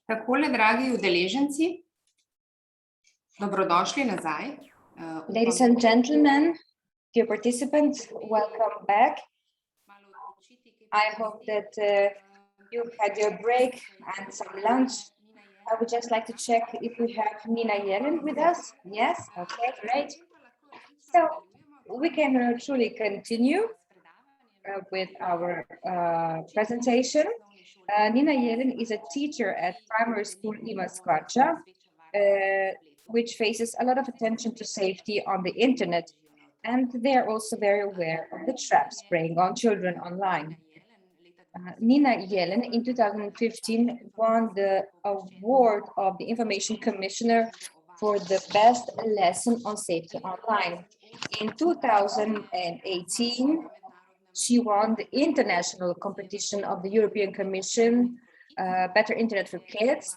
Takole, dragi udeleženci, dobrodošli nazaj. Ladies and gentlemen, dear participants, welcome back. I hope that you had your break and some lunch. I would just like to check if we have Nina Jelen with us. Yes, okay, great. So we can truly continue with our presentation. Nina Jelen is a teacher at primary school Ima Skvarcha, which faces a lot of attention to safety on the internet. And they're also very aware of the traps preying on children online. Nina Jelen in 2015 won the award of the Information Commissioner for the best lesson on safety online. In 2018, she won the international competition of the European Commission, Better Internet for Kids.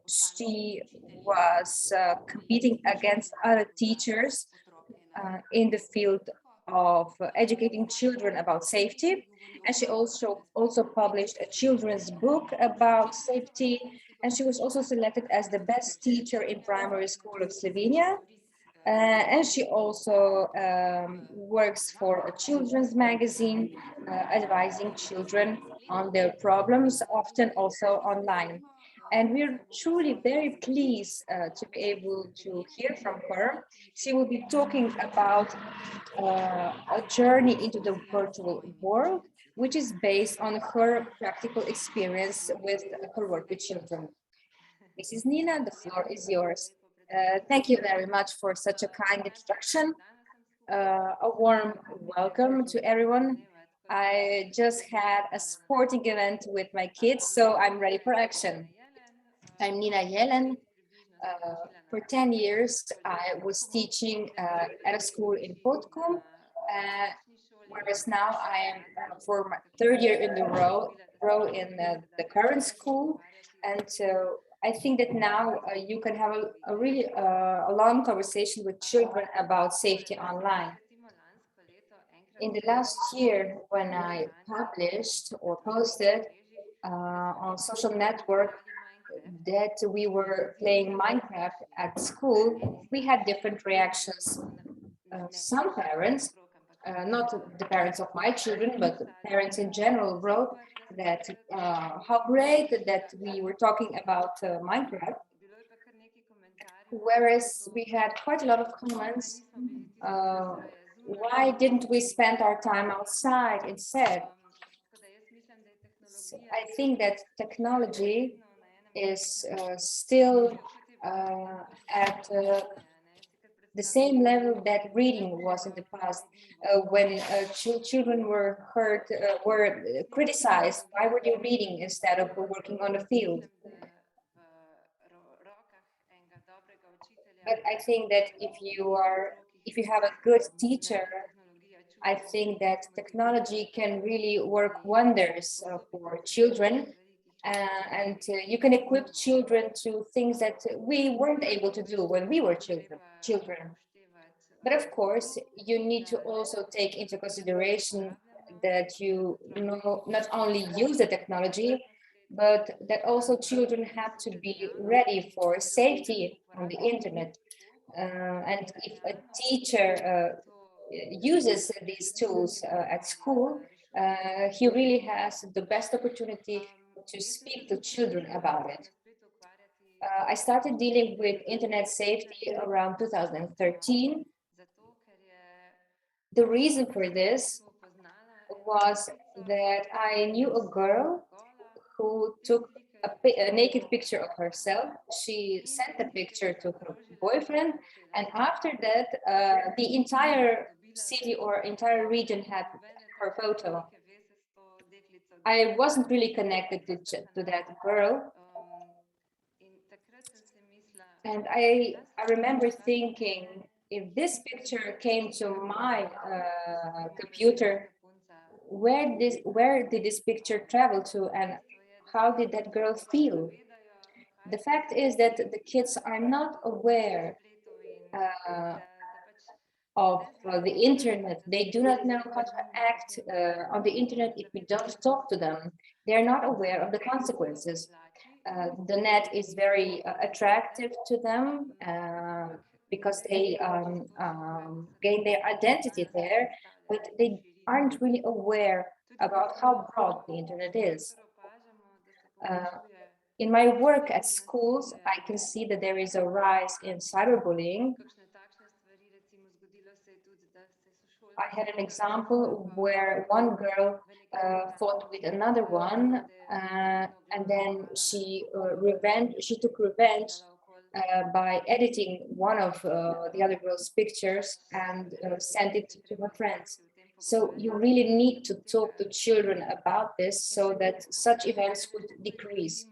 She was competing against other teachers in the field of educating children about safety. And she also published a children's book about safety. And she was also selected as the best teacher in primary school of Slovenia. And she also works for a children's magazine, advising children on their problems, often also online. And we're truly very pleased to be able to hear from her. She will be talking about a journey into the virtual world, which is based on her practical experience with her work with children. Mrs. Nina, the floor is yours. Thank you very much for such a kind introduction. A warm welcome to everyone. I just had a sporting event with my kids, so I'm ready for action. I'm Nina Jelen. For 10 years, I was teaching at a school in Potkum, whereas now I am for my third year in the row in the current school. And so I think that now you can have a really a long conversation with children about safety online. In the last year, when I published or posted on social network that we were playing Minecraft at school, we had different reactions. Some parents, not the parents of my children, but parents in general, wrote that how great that we were talking about Minecraft. Whereas we had quite a lot of comments, why didn't we spend our time outside instead? So I think that technology is still at the same level that reading was in the past, when children were criticized. Why were you reading instead of working on the field? But I think that if you have a good teacher, I think that technology can really work wonders for children. And you can equip children to things that we weren't able to do when we were children. But of course, you need to also take into consideration that you not only use the technology, but that also children have to be ready for safety on the internet. And if a teacher uses these tools at school, he really has the best opportunity to speak to children about it. I started dealing with internet safety around 2013. The reason for this was that I knew a girl who took a naked picture of herself. She sent the picture to her boyfriend, and after that, the entire city or entire region had her photo. I wasn't really connected to that girl. And I remember thinking, if this picture came to my computer, where did this picture travel to, and how did that girl feel? The fact is that the kids are not aware of the internet. They do not know how to act on the internet if we don't talk to them. They're not aware of the consequences. The net is very attractive to them because they gain their identity there, but they aren't really aware about how broad the internet is. In my work at schools, I can see that there is a rise in cyberbullying. I had an example where one girl fought with another one, and then she took revenge by editing one of the other girl's pictures and sent it to her friends. So you really need to talk to children about this so that such events would decrease.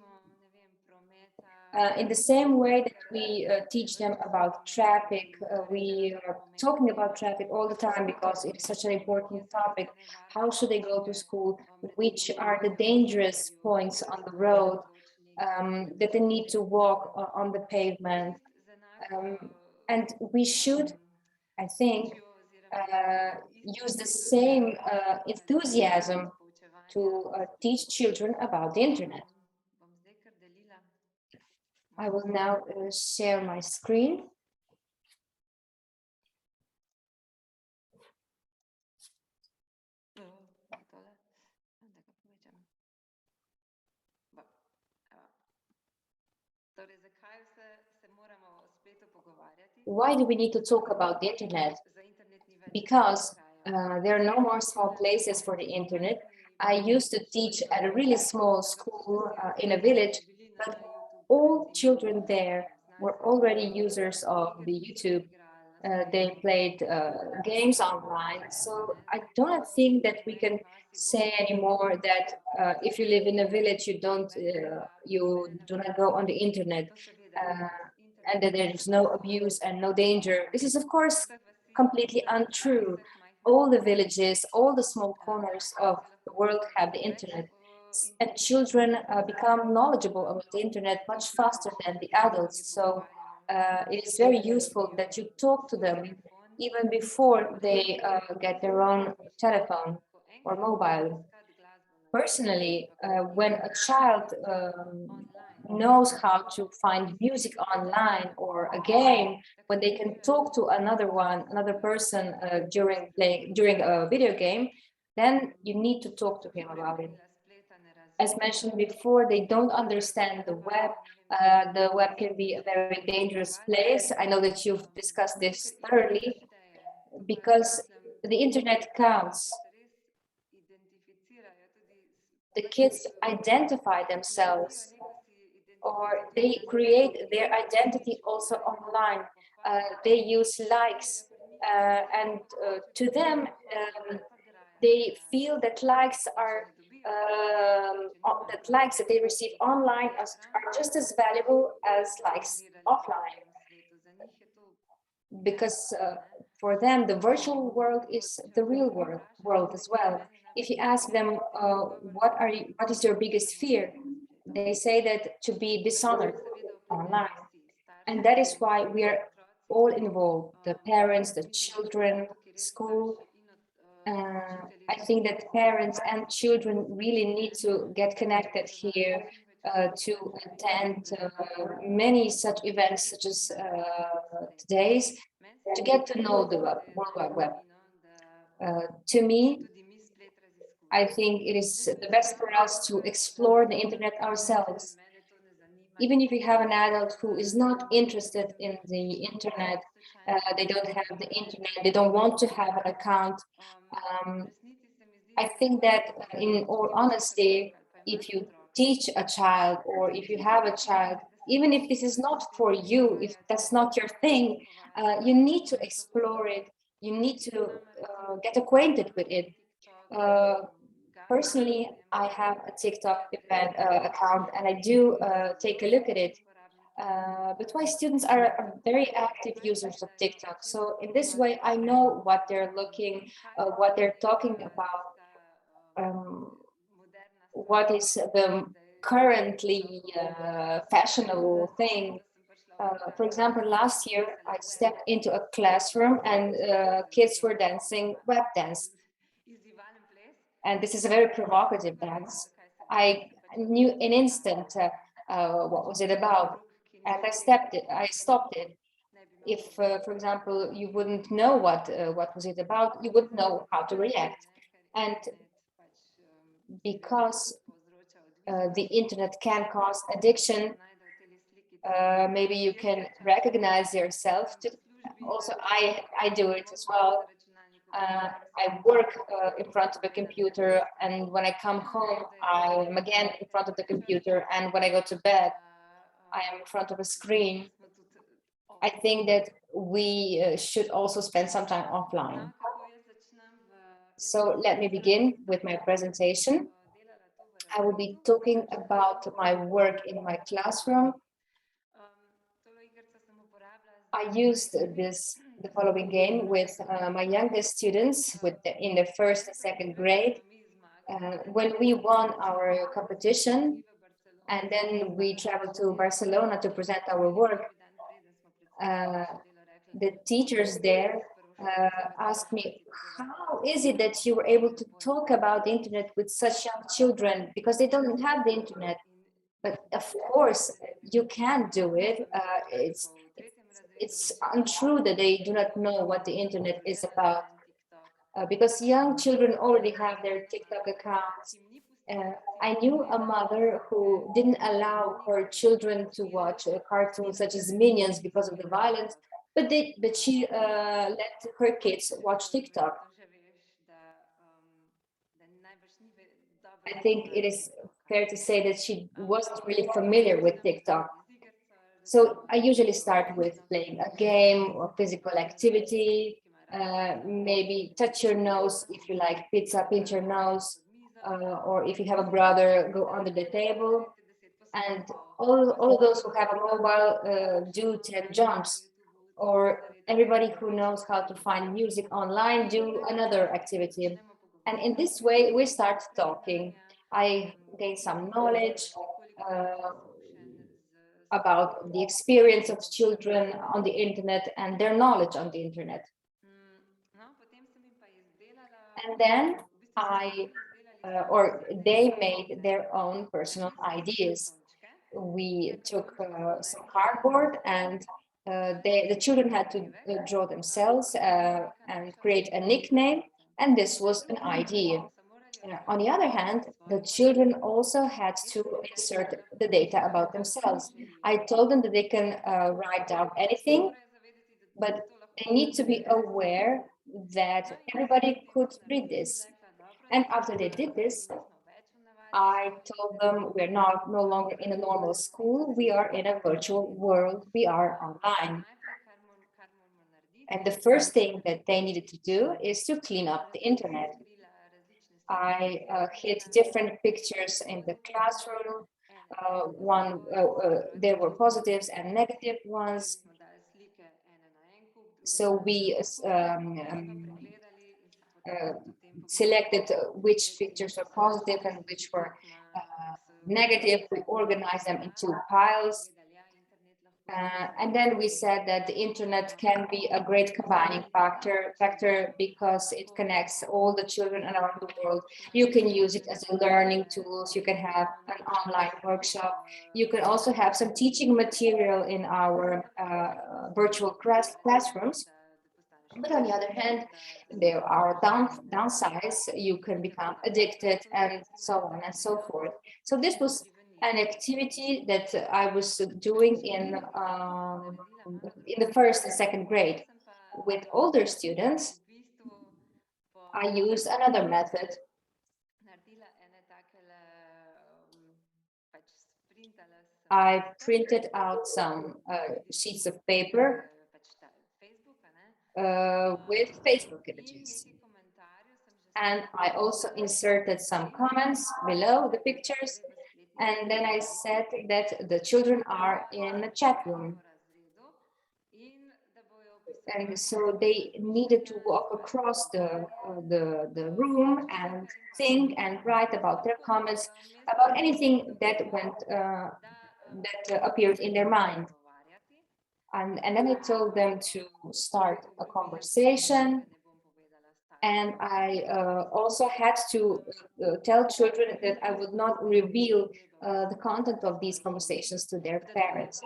In the same way that we teach them about traffic, we are talking about traffic all the time because it is such an important topic. How should they go to school? Which are the dangerous points on the road that they need to walk on the pavement? And we should, I think, use the same enthusiasm to teach children about the internet. I will now share my screen. Why do we need to talk about the internet? Because there are no more small places for the internet. I used to teach at a really small school in a village, but all children there were already users of the YouTube. They played games online. So I don't think that we can say anymore that if you live in a village, you do not go on the internet, and that there is no abuse and no danger. This is, of course, completely untrue. All the villages, all the small corners of the world have the internet, and children become knowledgeable about the internet much faster than the adults. So it is very useful that you talk to them even before they get their own telephone or mobile. Personally, when a child knows how to find music online or a game, when they can talk to another person during a video game, then you need to talk to him about it. As mentioned before, they don't understand the web. The web can be a very dangerous place. I know that you've discussed this thoroughly because the internet counts. The kids identify themselves, or they create their identity also online. They use likes, and to them, they feel that likes that they receive online are just as valuable as likes offline, because for them the virtual world is the real world as well. If you ask them what is your biggest fear, they say that to be dishonored online. And that is why we are all involved, the parents, the children, school. I think that parents and children really need to get connected here, to attend many such events such as today's, to get to know the World Wide Web. To me, I think it is the best for us to explore the internet ourselves. Even if you have an adult who is not interested in the internet, they don't have the internet, they don't want to have an account. I think that in all honesty, if you teach a child or if you have a child, even if this is not for you, if that's not your thing, you need to explore it. You need to get acquainted with it. Personally, I have a TikTok account and I do take a look at it. But my students are very active users of TikTok. So in this way, I know what they're what they're talking about, what is the currently fashionable thing. For example, last year I stepped into a classroom and kids were dancing web dance. And this is a very provocative dance. I knew in instant what was it about, and I stopped it. If, for example, you wouldn't know what was it about, you wouldn't know how to react. And because the internet can cause addiction, maybe you can recognize yourself. Also, I do it as well. I work in front of a computer, and when I come home, I am again in front of the computer, and when I go to bed, I am in front of a screen. I think that we should also spend some time offline. So let me begin with my presentation. I will be talking about my work in my classroom. I used the following game with my youngest students in the first and second grade. When we won our competition, and then we traveled to Barcelona to present our work, the teachers there asked me, how is it that you were able to talk about the internet with such young children, because they don't have the internet? But of course, you can do it. It's untrue that they do not know what the internet is about, because young children already have their TikTok accounts. I knew a mother who didn't allow her children to watch cartoons such as Minions because of the violence, but she let her kids watch TikTok. I think it is fair to say that she wasn't really familiar with TikTok. So I usually start with playing a game or physical activity, maybe touch your nose if you like pizza, pinch your nose, or if you have a brother, go under the table. And all those who have a mobile do 10 jumps, or everybody who knows how to find music online do another activity. And in this way, we start talking. I gain some knowledge about the experience of children on the internet and their knowledge on the internet. And then they made their own personal ideas. We took some cardboard, and the children had to draw themselves and create a nickname, and this was an idea. On the other hand, the children also had to insert the data about themselves. I told them that they can write down anything, but they need to be aware that everybody could read this. And after they did this, I told them we're no longer in a normal school, we are in a virtual world, we are online. And the first thing that they needed to do is to clean up the internet. I hid different pictures in the classroom. There were positives and negative ones. So we selected which pictures were positive and which were negative. We organized them into piles. And then we said that the internet can be a great combining factor because it connects all the children around the world. You can use it as a learning tools. You can have an online workshop. You can also have some teaching material in our virtual classrooms. But on the other hand, there are downsides. You can become addicted and so on and so forth. So this was an activity that I was doing in the first and second grade. With older students, I used another method. I printed out some sheets of paper with Facebook images. And I also inserted some comments below the pictures. And then I said that the children are in the chat room. And so they needed to walk across the room and think and write about their comments, about anything that appeared in their mind. And then I told them to start a conversation. And I also had to tell children that I would not reveal the content of these conversations to their parents.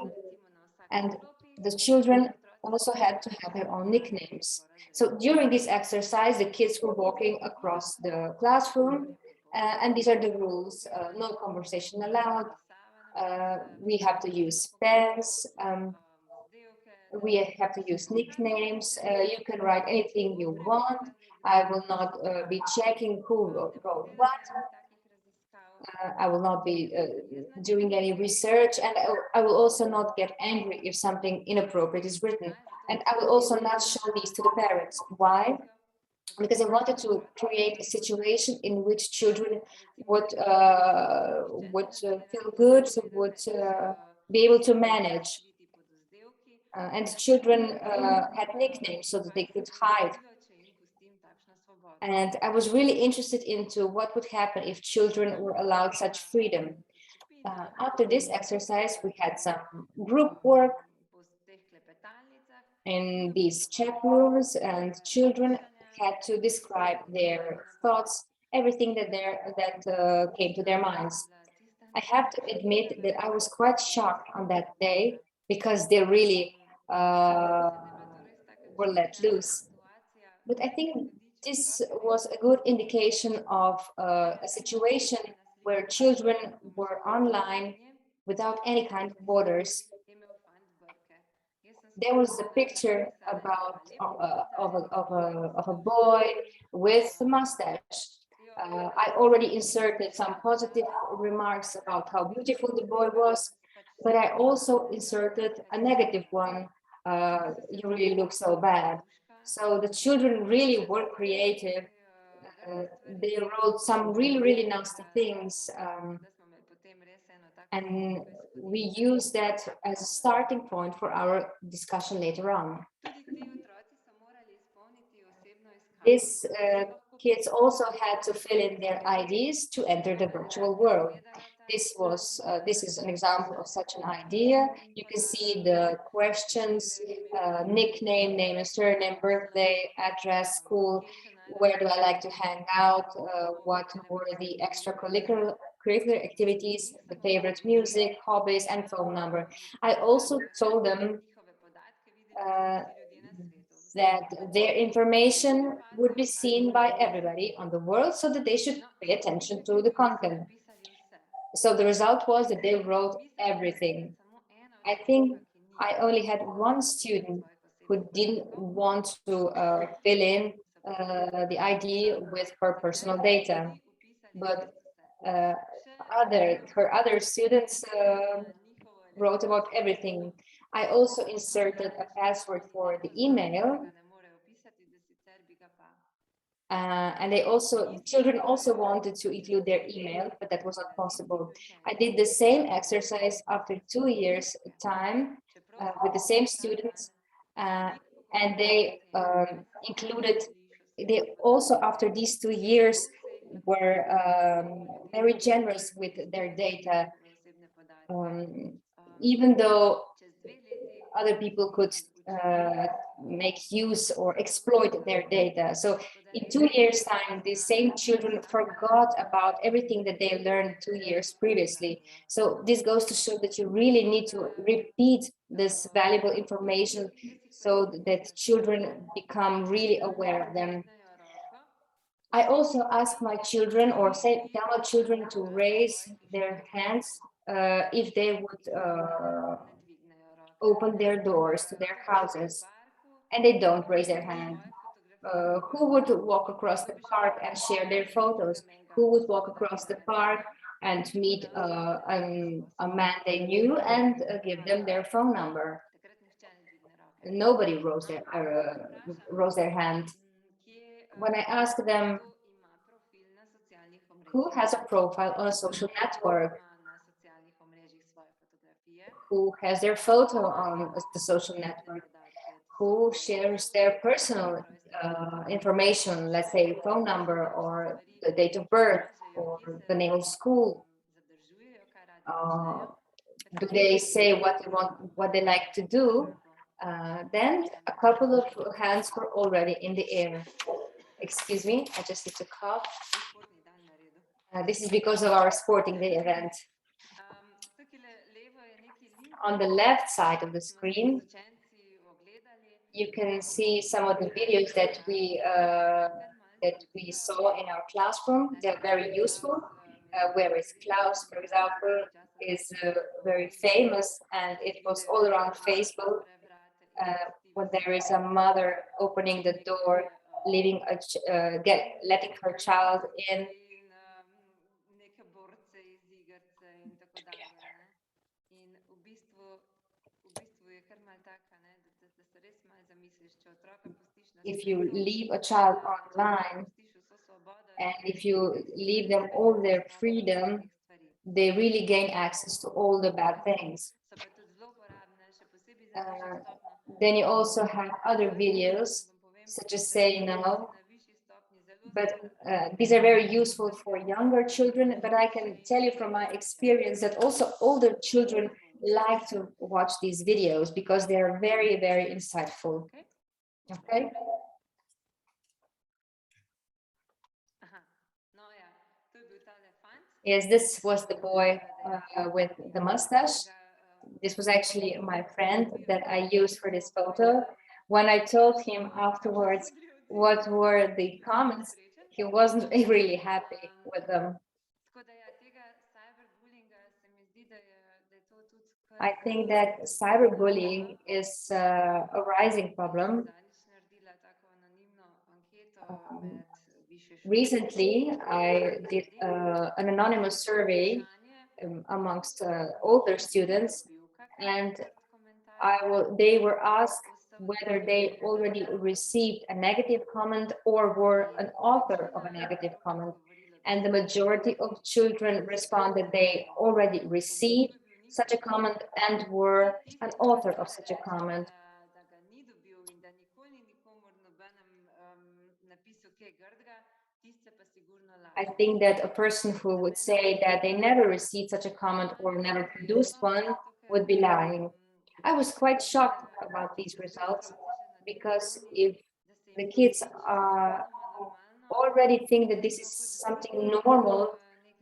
And the children also had to have their own nicknames. So during this exercise, the kids were walking across the classroom, and these are the rules: no conversation allowed. We have to use pens. We have to use nicknames. You can write anything you want. I will not be checking who wrote what. I will not be doing any research, and I will also not get angry if something inappropriate is written. And I will also not show these to the parents. Why? Because I wanted to create a situation in which children would feel good, would be able to manage. And children had nicknames so that they could hide. And I was really interested into what would happen if children were allowed such freedom. After this exercise, we had some group work in these chat rooms, and children had to describe their thoughts, everything that came to their minds. I have to admit that I was quite shocked on that day because they really were let loose. But I think this was a good indication of a situation where children were online without any kind of borders. There was a picture about of a boy with a mustache. I already inserted some positive remarks about how beautiful the boy was, but I also inserted a negative one. You really look so bad. So the children really were creative. They wrote some really nasty things. And we use that as a starting point for our discussion later on. These kids also had to fill in their IDs to enter the virtual world. This is an example of such an idea. You can see the questions, nickname, name and surname, birthday, address, school, where do I like to hang out, what were the extracurricular activities, the favorite music, hobbies, and phone number. I also told them that their information would be seen by everybody on the world, so that they should pay attention to the content. So the result was that they wrote everything. I think I only had one student who didn't want to fill in the ID with her personal data, but her other students wrote about everything. I also inserted a password for the email. And children also wanted to include their email, but that was not possible. I did the same exercise after 2 years time with the same students, and they also, after these 2 years, were very generous with their data, even though other people could make use or exploit their data. So in 2 years' time, these same children forgot about everything that they learned 2 years previously. So this goes to show that you really need to repeat this valuable information so that children become really aware of them. I also ask my children, or tell my children to raise their hands if they would open their doors to their houses, and they don't raise their hand. Who would walk across the park and share their photos? Who would walk across the park and meet a man they knew and give them their phone number? Nobody rose their hand. When I ask them who has a profile on a social network, who has their photo on the social network, who shares their personal information, let's say phone number or the date of birth or the name of school. Do they say what they want, what they like to do? Then a couple of hands were already in the air. Excuse me, I just need to cough. This is because of our sporting day event. On the left side of the screen, you can see some of the videos that we saw in our classroom. They're very useful. Whereas Klaus, for example, is very famous, and it was all around Facebook when there is a mother opening the door, letting her child in. If you leave a child online and if you leave them all their freedom, they really gain access to all the bad things. Then you also have other videos, such as Say No, but these are very useful for younger children, but I can tell you from my experience that also older children like to watch these videos because they are very, very insightful. Okay. Yes, this was the boy with the mustache. This was actually my friend that I used for this photo. When I told him afterwards what were the comments, he wasn't really happy with them. I think that cyberbullying is a rising problem. Recently, I did an anonymous survey amongst older students, and they were asked whether they already received a negative comment or were an author of a negative comment. And the majority of children responded they already received such a comment and were an author of such a comment. I think that a person who would say that they never received such a comment or never produced one would be lying. I was quite shocked about these results because if the kids already think that this is something normal,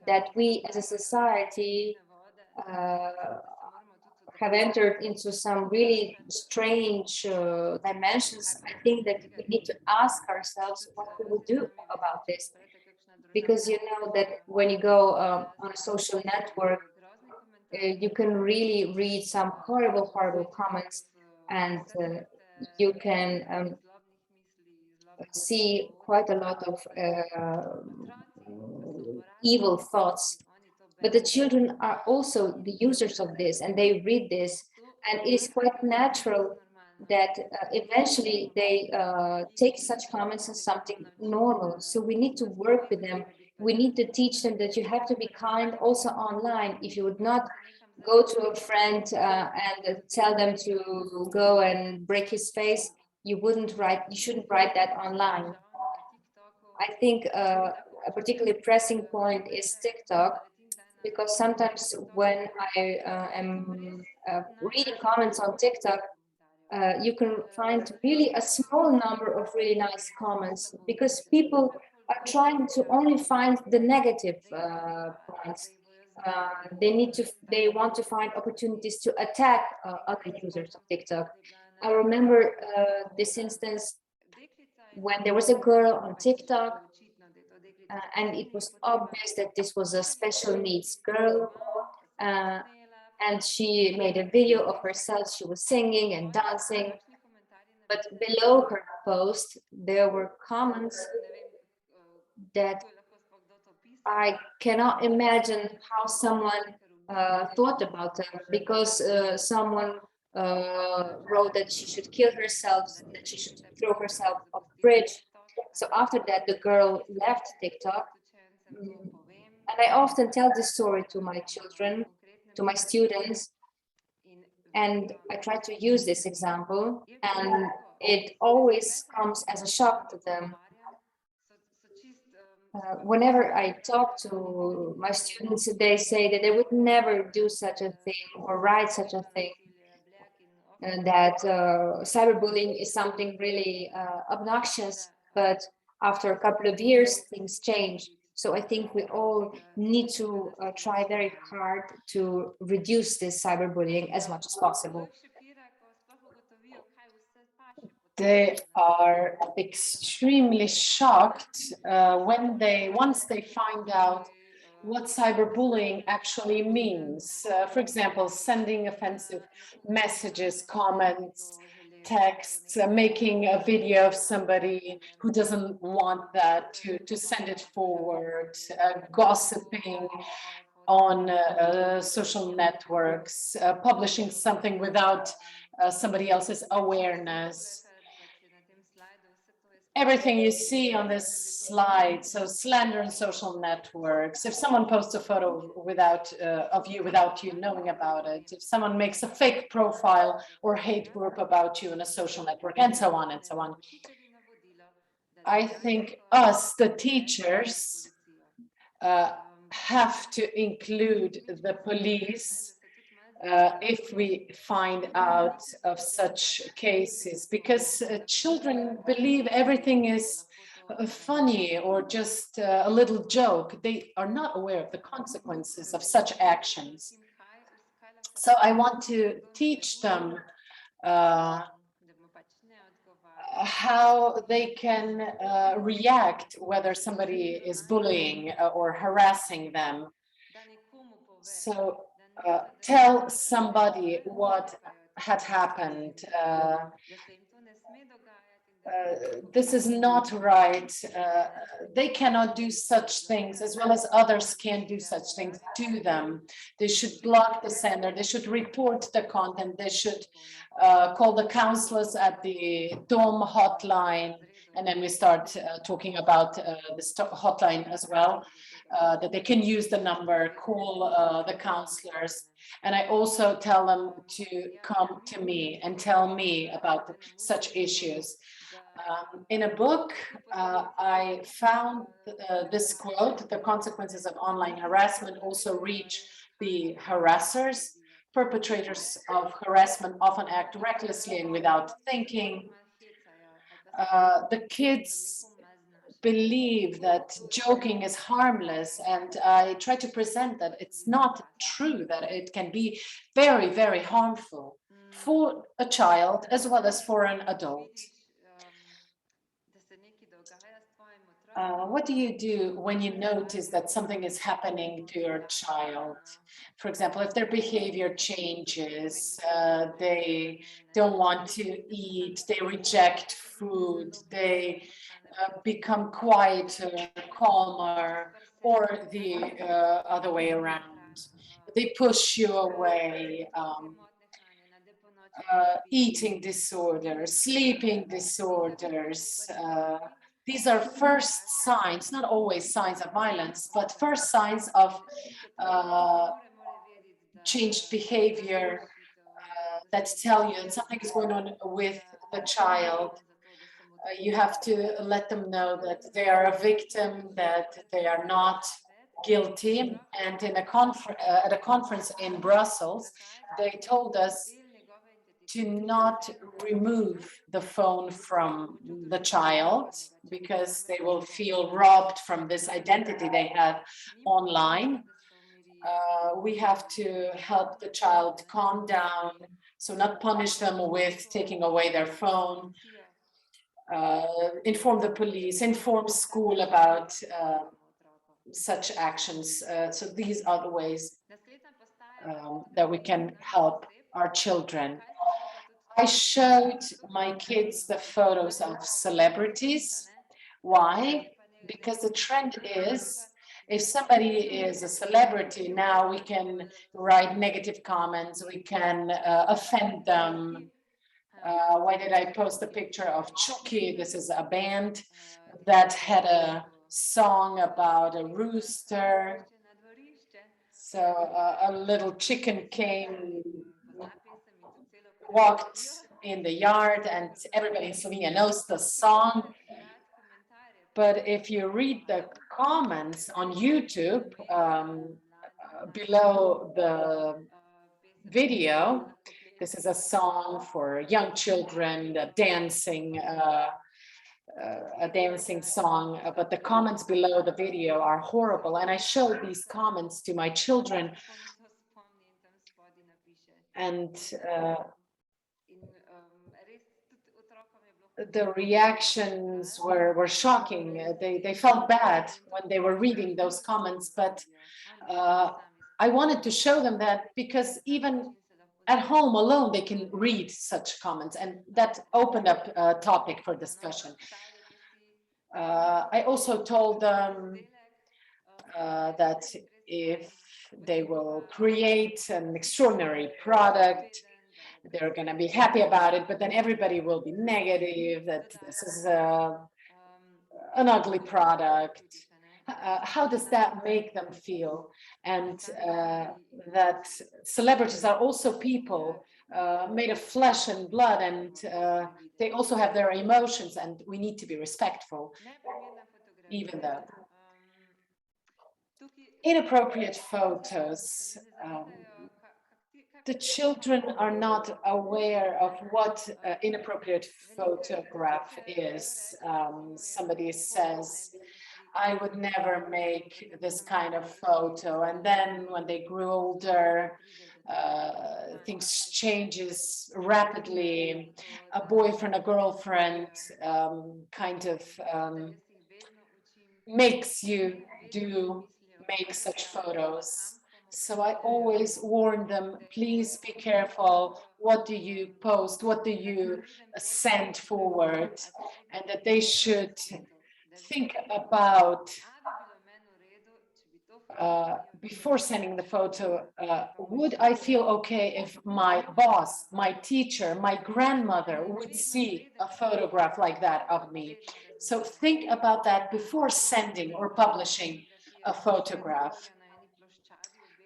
that we as a society have entered into some really strange dimensions, I think that we need to ask ourselves what we will do about this. Because you know that when you go on a social network, you can really read some horrible, horrible comments, and you can see quite a lot of evil thoughts. But the children are also the users of this, and they read this, and it is quite natural that eventually they take such comments as something normal. So we need to work with them. We need to teach them that you have to be kind also online. If you would not go to a friend and tell them to go and break his face, you shouldn't write that online. I think a particularly pressing point is TikTok, because sometimes when I am reading comments on TikTok, you can find really a small number of really nice comments, because people are trying to only find the negative points. They want to find opportunities to attack other users of TikTok. I remember this instance when there was a girl on TikTok, and it was obvious that this was a special needs girl, and she made a video of herself. She was singing and dancing, but below her post there were comments that I cannot imagine how someone thought about them, because someone wrote that she should kill herself, that she should throw herself off the bridge. So after that, the girl left TikTok. And I often tell this story to my children, to my students, and I try to use this example, and it always comes as a shock to them. Whenever I talk to my students, they say that they would never do such a thing or write such a thing, and that cyberbullying is something really obnoxious. But after a couple of years, things change. So I think we all need to try very hard to reduce this cyberbullying as much as possible. They are extremely shocked once they find out what cyberbullying actually means. For example, sending offensive messages, comments, texts, making a video of somebody who doesn't want that to send it forward, gossiping on social networks, publishing something without somebody else's awareness. Everything you see on this slide, so slander on social networks, if someone posts a photo of you without you knowing about it, if someone makes a fake profile or hate group about you in a social network, and so on and so on. I think us, the teachers, have to include the police if we find out of such cases, because children believe everything is funny or just a little joke. They are not aware of the consequences of such actions. So I want to teach them how they can react whether somebody is bullying or harassing them. So tell somebody what had happened. This is not right. They cannot do such things, as well as others can't do such things to them. They should block the sender. They should report the content. They should call the counselors at the DOM hotline. And then we start talking about this hotline as well, that they can use the number, call the counselors. And I also tell them to come to me and tell me about such issues. In a book, I found this quote: the consequences of online harassment also reach the harassers. Perpetrators of harassment often act recklessly and without thinking. The kids believe that joking is harmless, and I try to present that it's not true, that it can be very, very harmful for a child as well as for an adult. What do you do when you notice that something is happening to your child? For example, if their behavior changes, they don't want to eat, they reject food, they become quieter, calmer, or the other way around. They push you away. Eating disorders, sleeping disorders. These are first signs, not always signs of violence, but first signs of changed behavior that tell you that something is going on with the child. You have to let them know that they are a victim, that they are not guilty. And in at a conference in Brussels, they told us to not remove the phone from the child, because they will feel robbed from this identity they have online. We have to help the child calm down, so not punish them with taking away their phone. Inform the police, inform school about such actions. So these are the ways that we can help our children. I showed my kids the photos of celebrities. Why? Because the trend is, if somebody is a celebrity, now we can write negative comments, we can offend them. Why did I post a picture of Chucky? This is a band that had a song about a rooster. So a little chicken walked in the yard, and everybody in Slovenia knows the song. But if you read the comments on YouTube below the video, this is a song for young children, dancing a dancing song, but the comments below the video are horrible. And I showed these comments to my children, and the reactions were shocking. They felt bad when they were reading those comments, but I wanted to show them that, because even at home alone, they can read such comments, and that opened up a topic for discussion. I also told them that if they will create an extraordinary product, they're going to be happy about it, but then everybody will be negative, that this is an ugly product. How does that make them feel? And that celebrities are also people made of flesh and blood, and they also have their emotions, and we need to be respectful, even though. Inappropriate photos. The children are not aware of what inappropriate photograph is. Somebody says, I would never make this kind of photo. And then when they grew older, things changes rapidly. A boyfriend, a girlfriend kind of makes you make such photos. So I always warn them, please be careful. What do you post? What do you send forward? And that they should think about before sending the photo, would I feel okay if my boss, my teacher, my grandmother would see a photograph like that of me? So think about that before sending or publishing a photograph.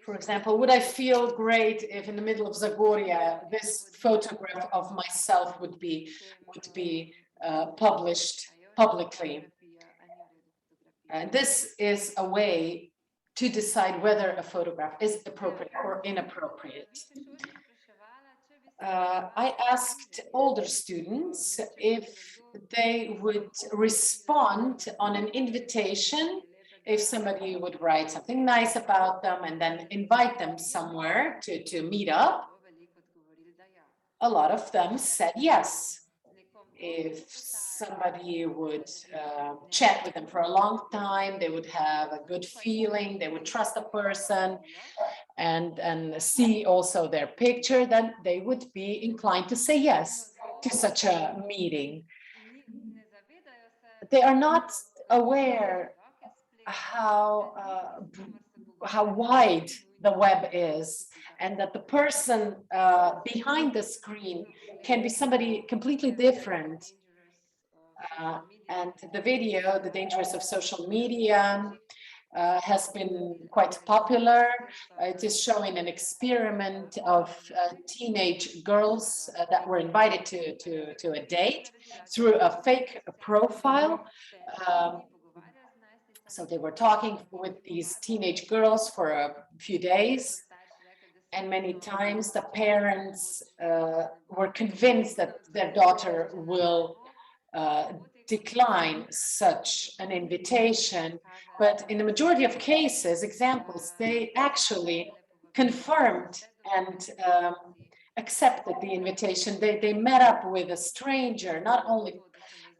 For example, would I feel great if in the middle of Zagoria, this photograph of myself would be published publicly? And this is a way to decide whether a photograph is appropriate or inappropriate. I asked older students if they would respond on an invitation, if somebody would write something nice about them and then invite them somewhere to meet up. A lot of them said yes. If somebody would chat with them for a long time, they would have a good feeling, they would trust a person, and see also their picture, then they would be inclined to say yes to such a meeting. They are not aware how wide the web is, and that the person behind the screen can be somebody completely different. And the video, The Dangers of Social Media, has been quite popular. It is showing an experiment of teenage girls that were invited to a date through a fake profile. So they were talking with these teenage girls for a few days, and many times the parents were convinced that their daughter will decline such an invitation. But in the majority of cases, examples, they actually confirmed and accepted the invitation. They met up with a stranger, not only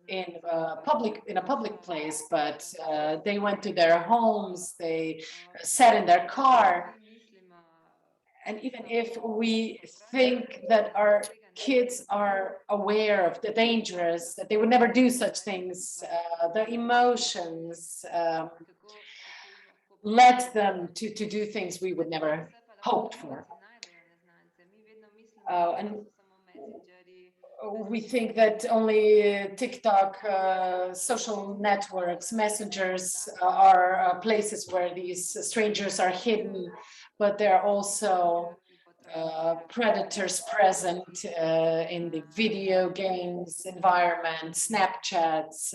in a public place, but they went to their homes, they sat in their car. And even if we think that our kids are aware of the dangers, that they would never do such things, the emotions led them to do things we would never hope for. And we think that only TikTok, social networks, messengers are places where these strangers are hidden, but there are also predators present in the video games environment, Snapchats.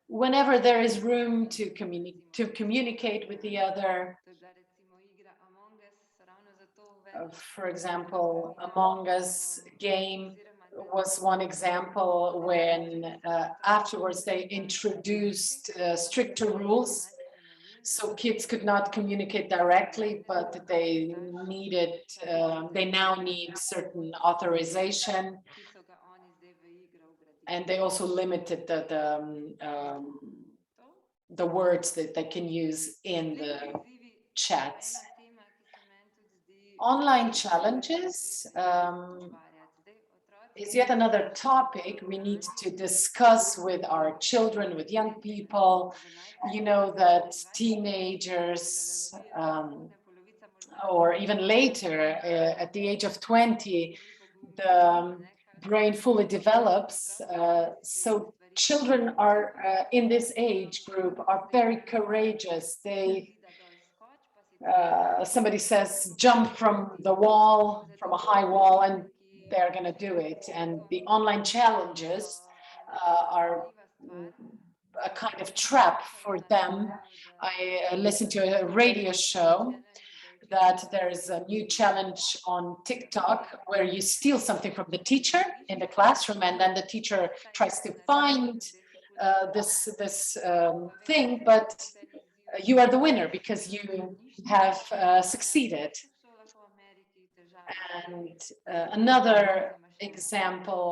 Whenever there is room to communicate with the other. For example, Among Us game was one example when afterwards they introduced stricter rules. So kids could not communicate directly, but they needed, they now need certain authorization. And they also limited the words that they can use in the chats. Online challenges is yet another topic we need to discuss with our children, with young people. You know that teenagers or even later, at the age of 20, the brain fully develops. So children are in this age group are very courageous. They somebody says jump from the wall, from a high wall, and they're going to do it. And the online challenges are a kind of trap for them. I listened to a radio show that there's a new challenge on TikTok where you steal something from the teacher in the classroom, and then the teacher tries to find this thing, but you are the winner because you have succeeded. And another example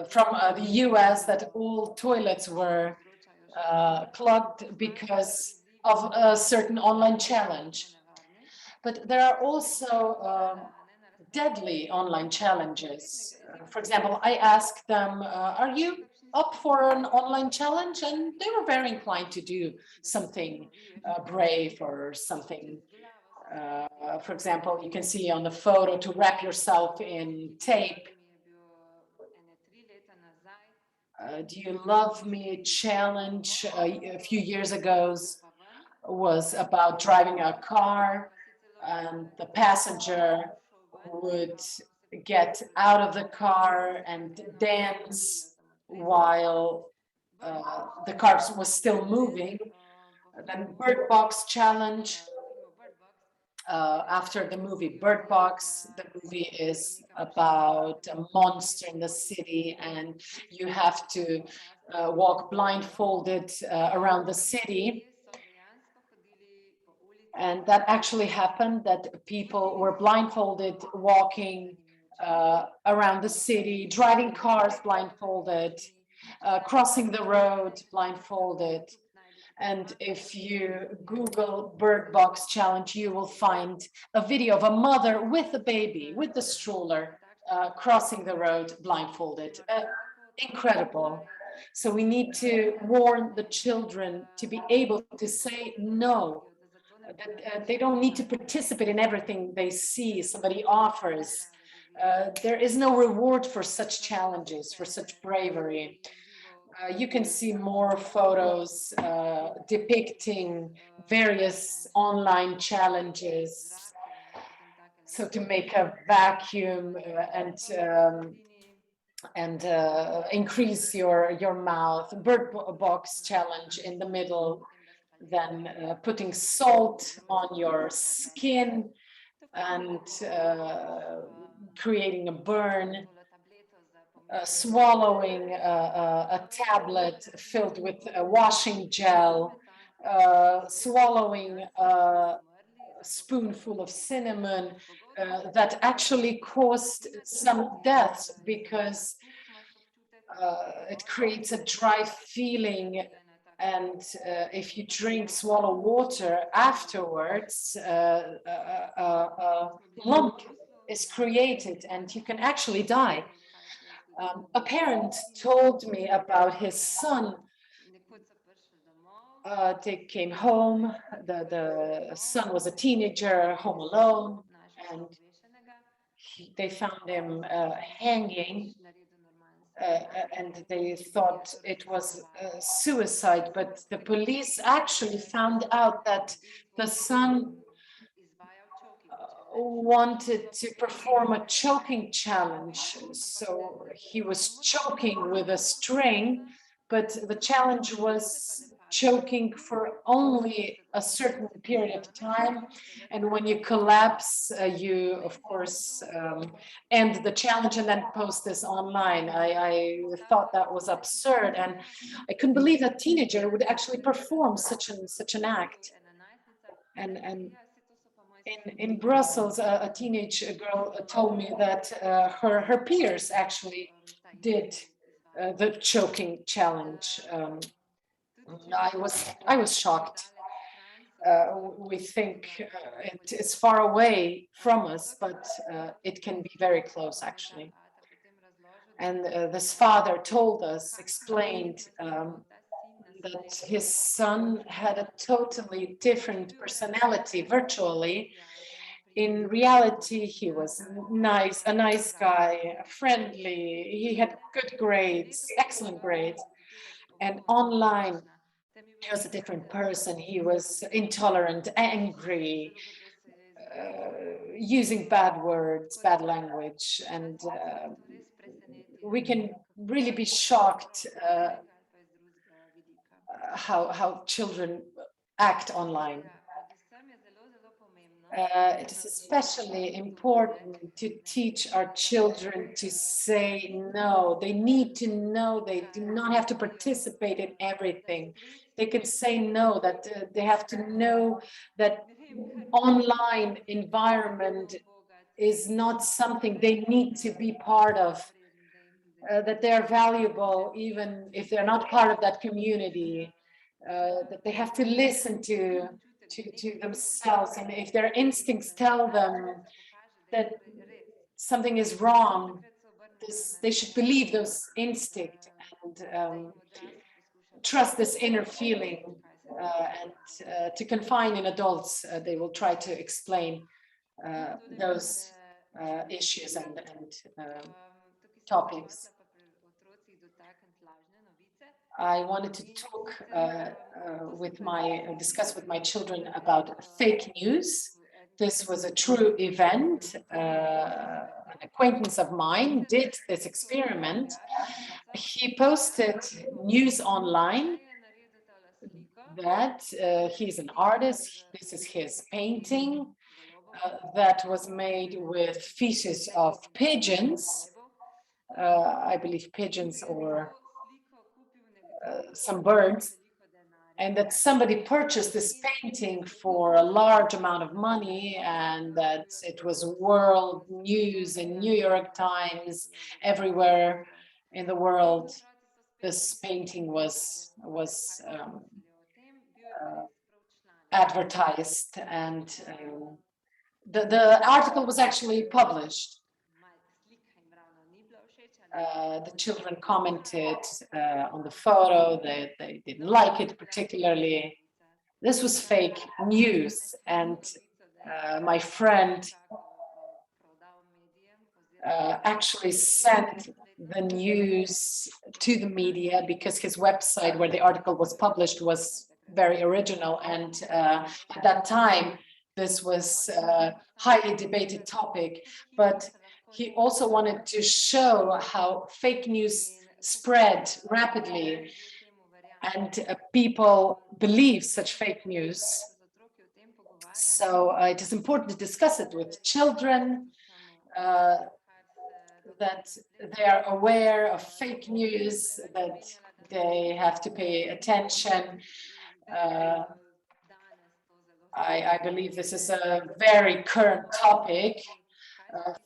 from the US, that all toilets were clogged because of a certain online challenge. But there are also deadly online challenges. For example, I asked them, are you up for an online challenge? And they were very inclined to do something brave or something. For example, you can see on the photo to wrap yourself in tape. Do you love me challenge a few years ago was about driving a car, and the passenger would get out of the car and dance while the car was still moving. Then Bird Box challenge. After the movie Bird Box, the movie is about a monster in the city, and you have to walk blindfolded around the city. And that actually happened, that people were blindfolded walking around the city, driving cars blindfolded, crossing the road blindfolded. And if you Google Bird Box challenge, you will find a video of a mother with a baby, with the stroller, crossing the road blindfolded. Incredible. So we need to warn the children to be able to say no. That they don't need to participate in everything they see somebody offers. There is no reward for such challenges, for such bravery. You can see more photos depicting various online challenges. So to make a vacuum and increase your mouth, Bird Box challenge in the middle, then putting salt on your skin and creating a burn. Swallowing a tablet filled with washing gel, swallowing a spoonful of cinnamon that actually caused some deaths because it creates a dry feeling. And if you swallow water afterwards, a lump is created and you can actually die. A parent told me about his son. They came home, the son was a teenager, home alone, and they found him hanging, and they thought it was suicide, but the police actually found out that the son wanted to perform a choking challenge. So he was choking with a string, but the challenge was choking for only a certain period of time. And when you collapse, you, of course, end the challenge and then post this online. I thought that was absurd. And I couldn't believe that teenager would actually perform such an act. And in Brussels, a teenage girl told me that her peers actually did the choking challenge. I was shocked. We think it is far away from us, but it can be very close, actually. And this father told us, explained that his son had a totally different personality virtually. In reality, he was a nice guy, friendly. He had good grades, excellent grades. And online, he was a different person. He was intolerant, angry, using bad words, bad language. And we can really be shocked how children act online. It is especially important to teach our children to say no. They need to know they do not have to participate in everything. They can say no, that they have to know that online environment is not something they need to be part of, that they're valuable even if they're not part of that community, that they have to listen to themselves, and if their instincts tell them that something is wrong, they should believe those instincts and trust this inner feeling, and to confine in adults, they will try to explain those issues and topics. I wanted to talk discuss with my children about fake news. This was a true event. An acquaintance of mine did this experiment. He posted news online that he's an artist. This is his painting that was made with feces of pigeons. I believe pigeons or some birds, and that somebody purchased this painting for a large amount of money, and that it was world news in New York Times, everywhere in the world. This painting was advertised, and the article was actually published. The children commented on the photo that they didn't like it particularly. This was fake news, and my friend actually sent the news to the media because his website where the article was published was very original, and at that time this was a highly debated topic. But he also wanted to show how fake news spread rapidly, and people believe such fake news. So it is important to discuss it with children, that they are aware of fake news, that they have to pay attention. I believe this is a very current topic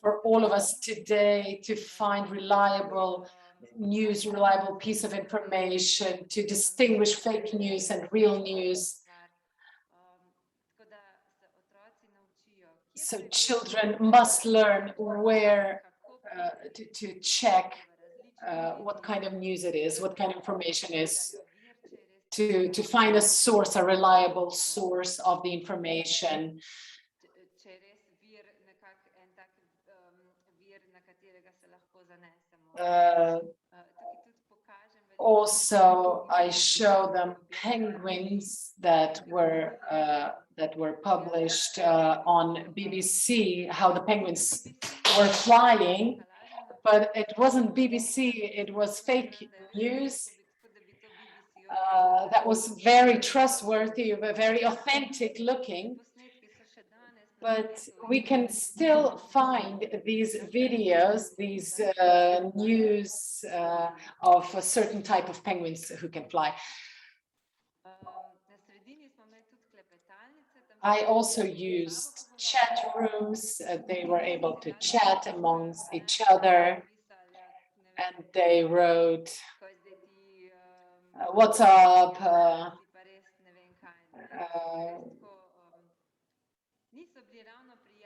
for all of us today, to find reliable news, reliable piece of information, to distinguish fake news and real news. So children must learn where to check what kind of news it is, what kind of information is, to find a source, a reliable source of the information. Also, I show them penguins that were published on BBC, how the penguins were flying, but it wasn't BBC, it was fake news. that was very trustworthy, very authentic looking. But we can still find these videos, these news of a certain type of penguins who can fly. I also used chat rooms. They were able to chat amongst each other, and they wrote, "What's up?"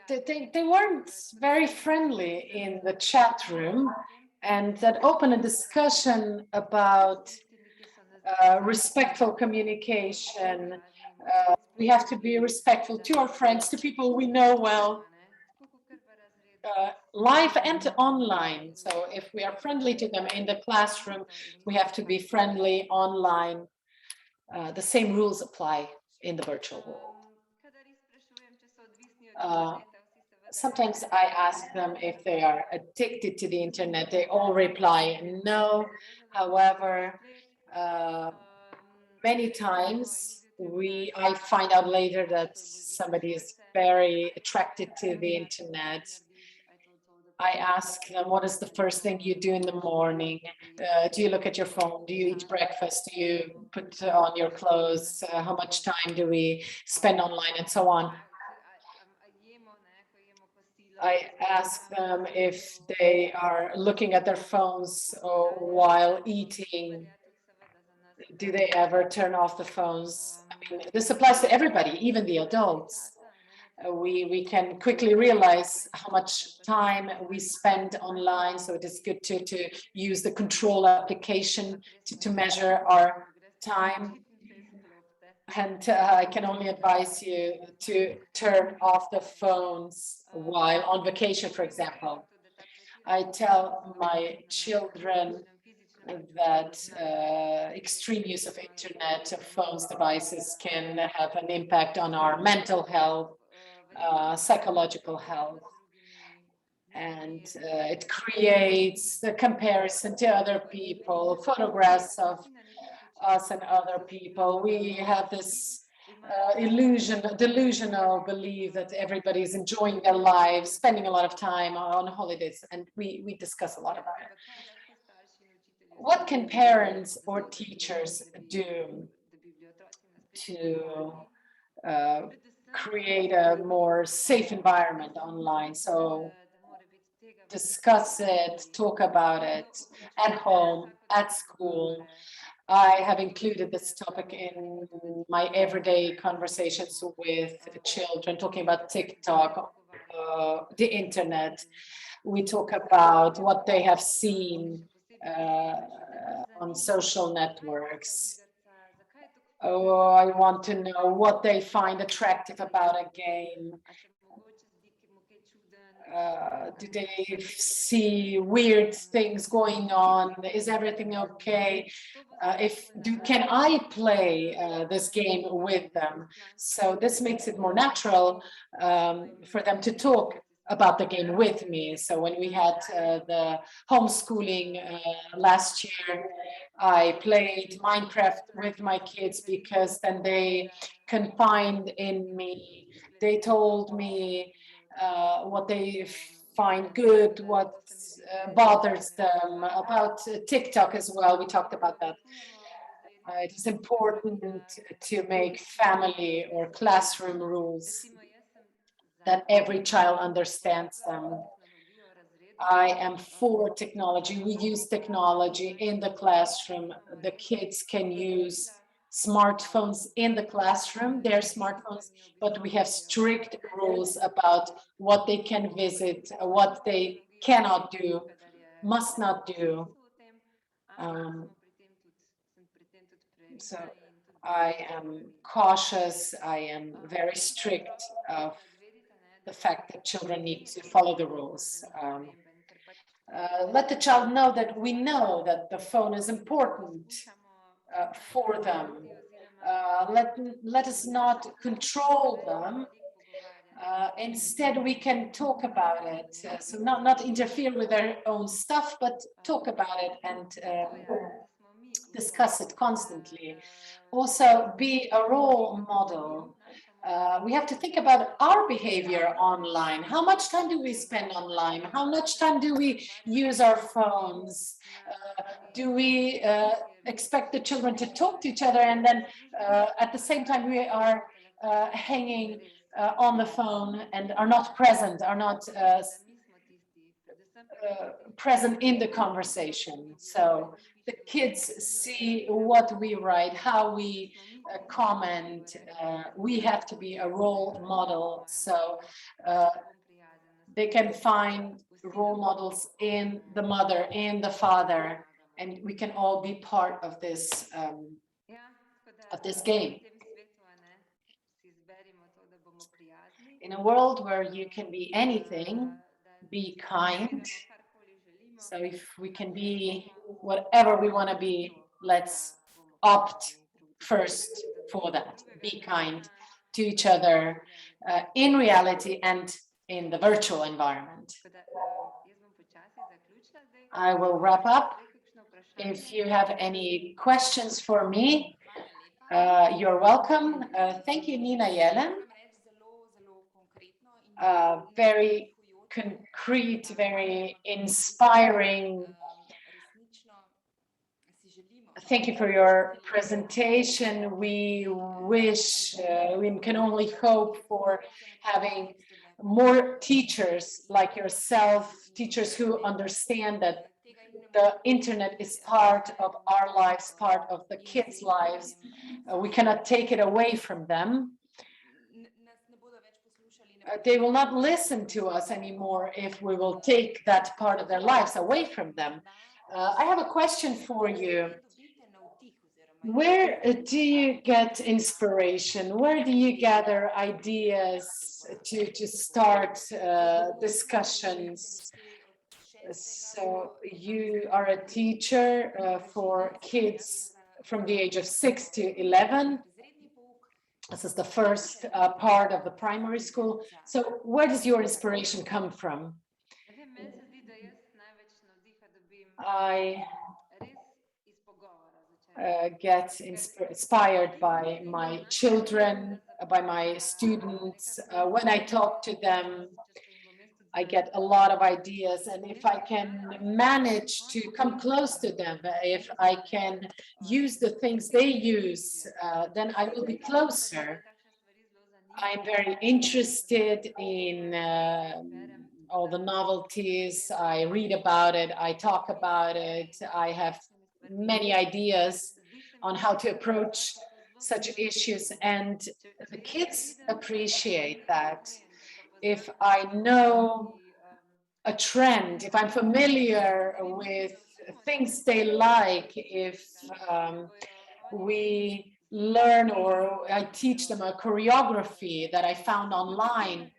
They weren't very friendly in the chat room, and that opened a discussion about respectful communication. We have to be respectful to our friends, to people we know well, live and online. So if we are friendly to them in the classroom, we have to be friendly online. The same rules apply in the virtual world. Sometimes I ask them if they are addicted to the internet. They all reply no. However, many times I find out later that somebody is very attracted to the internet. I ask them, what is the first thing you do in the morning? Do you look at your phone? Do you eat breakfast? Do you put on your clothes? How much time do we spend online, and so on? I ask them if they are looking at their phones while eating. Do they ever turn off the phones? I mean, this applies to everybody, even the adults. We can quickly realize how much time we spend online. So it is good to use the control application to measure our time. And I can only advise you to turn off the phones while on vacation, for example. I tell my children that extreme use of internet, of phones, devices can have an impact on our mental health, psychological health. And it creates the comparison to other people, photographs of us and other people. We have this delusional belief that everybody is enjoying their lives, spending a lot of time on holidays, and we discuss a lot about it. What can parents or teachers do to create a more safe environment online? So discuss it, talk about it at home, at school. I have included this topic in my everyday conversations with children, talking about TikTok, the internet. We talk about what they have seen on social networks. Oh, I want to know what they find attractive about a game. Do they see weird things going on? Is everything okay? Can I play this game with them? So this makes it more natural for them to talk about the game with me. So when we had the homeschooling last year, I played Minecraft with my kids because then they confided in me. They told me what they find good, what bothers them. About TikTok as well, we talked about that. It is important to make family or classroom rules that every child understands them. I am for technology. We use technology in the classroom. The kids can use smartphones in the classroom, their smartphones, but we have strict rules about what they can visit, what they cannot do, must not do. So I am cautious, I am very strict of the fact that children need to follow the rules. Let the child know that we know that the phone is important for them. Let us not control them. Instead, we can talk about it. So not interfere with their own stuff, but talk about it and discuss it constantly. Also, be a role model. We have to think about our behavior online. How much time do we spend online? How much time do we use our phones? Do we expect the children to talk to each other, and then at the same time we are hanging on the phone and are not present, are not present in the conversation. So the kids see what we write, how we comment. We have to be a role model, so they can find role models in the mother, in the father, and we can all be part of this game. In a world where you can be anything, be kind. So if we can be whatever we want to be, let's opt first for that. Be kind to each other in reality and in the virtual environment. I will wrap up. If you have any questions for me, you're welcome. Thank you, Nina Jelen. Very concrete, very inspiring. Thank you for your presentation. We wish, we can only hope for having more teachers like yourself, teachers who understand that the internet is part of our lives, part of the kids' lives. We cannot take it away from them. They will not listen to us anymore if we will take that part of their lives away from them. I have a question for you. Where do you get inspiration? Where do you gather ideas to start discussions? So you are a teacher for kids from the age of 6 to 11. This is the first part of the primary school. So where does your inspiration come from? I get inspired by my children, by my students. When I talk to them, I get a lot of ideas, and if I can manage to come close to them, if I can use the things they use, then I will be closer. I'm very interested in all the novelties. I read about it, I talk about it. I have many ideas on how to approach such issues, and the kids appreciate that. If I know a trend, if I'm familiar with things they like, if we learn or I teach them a choreography that I found online,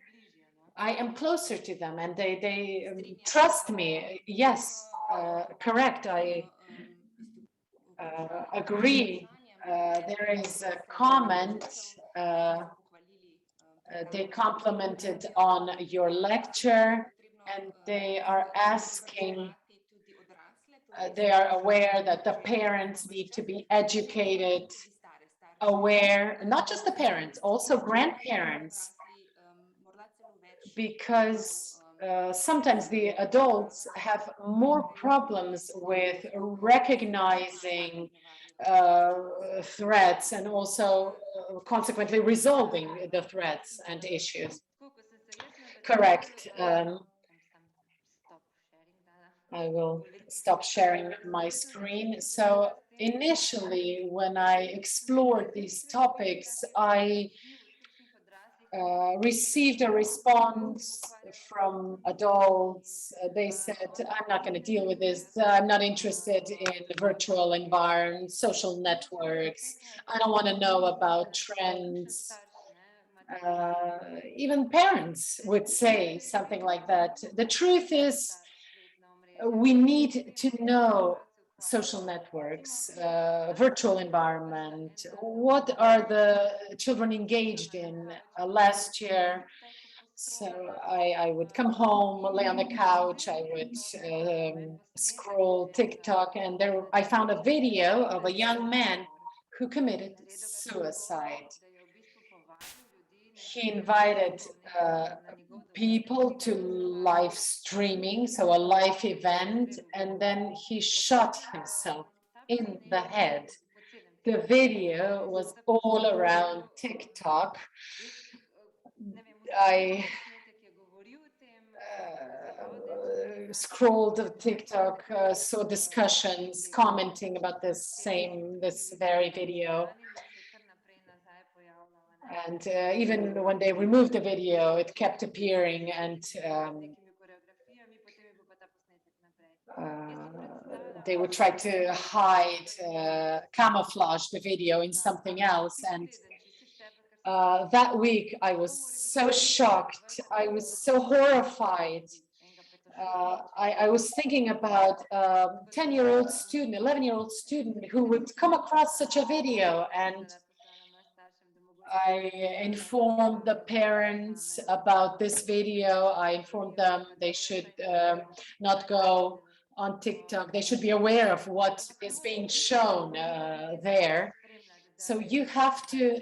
I am closer to them and they trust me. Yes, correct, I agree. There is a comment they complimented on your lecture, and they are asking, they are aware that the parents need to be educated, aware, not just the parents, also grandparents, because sometimes the adults have more problems with recognizing threats and also consequently resolving the threats and issues. Correct. I will stop sharing my screen. So initially, when I explored these topics, I received a response from adults. They said, I'm not going to deal with this. I'm not interested in virtual environments, social networks. I don't want to know about trends. Even parents would say something like that. The truth is, we need to know social networks, virtual environment. What are the children engaged in? Last year, So I would come home, lay on the couch, I would scroll TikTok, and there I found a video of a young man who committed suicide. He invited people to live streaming, so a live event, and then he shot himself in the head. The video was all around TikTok. I scrolled of TikTok, saw discussions commenting about this very video. And even when they removed the video, it kept appearing, and they would try to hide, camouflage the video in something else. And that week, I was so shocked. I was so horrified. I was thinking about a 10-year-old student, 11-year-old student who would come across such a video, and I informed the parents about this video. I informed them they should not go on TikTok. They should be aware of what is being shown there. So you have to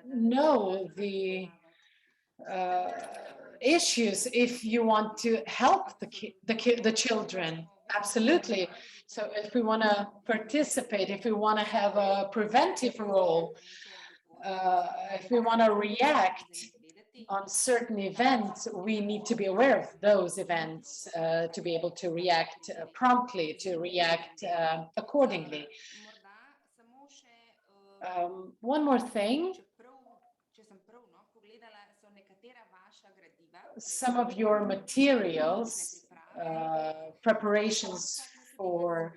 know the issues if you want to help the children. Absolutely. So if we want to participate, if we want to have a preventive role, if we want to react on certain events, we need to be aware of those events to be able to react promptly, to react accordingly. One more thing. Some of your materials, preparations for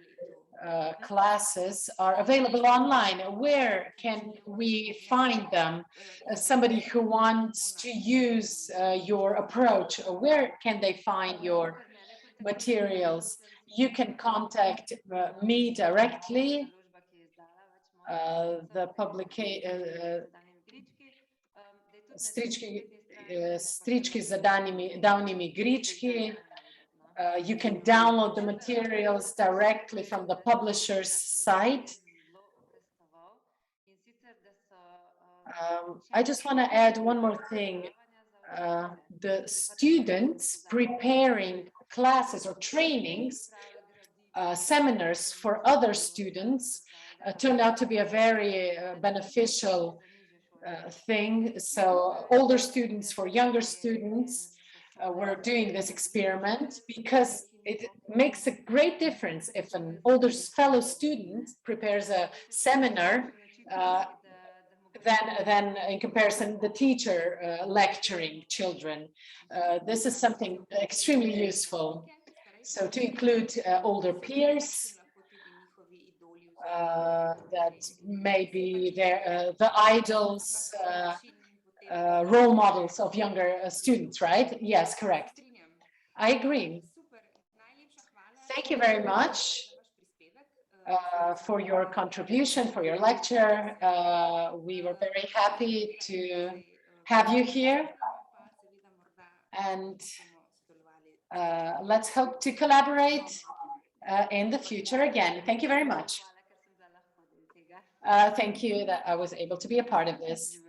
classes are available online. Where can we find them? Somebody who wants to use your approach, where can they find your materials? You can contact me directly. The publication Strički za davnimi grički. You can download the materials directly from the publisher's site. I just want to add one more thing. The students preparing classes or trainings, seminars for other students turned out to be a very beneficial thing. So older students for younger students, we're doing this experiment because it makes a great difference if an older fellow student prepares a seminar than in comparison the teacher lecturing children. This is something extremely useful. So to include older peers, that may be the idols, role models of younger students, right? Yes, correct. I agree. Thank you very much for your contribution, for your lecture. We were very happy to have you here. And let's hope to collaborate in the future again. Thank you very much. Thank you that I was able to be a part of this.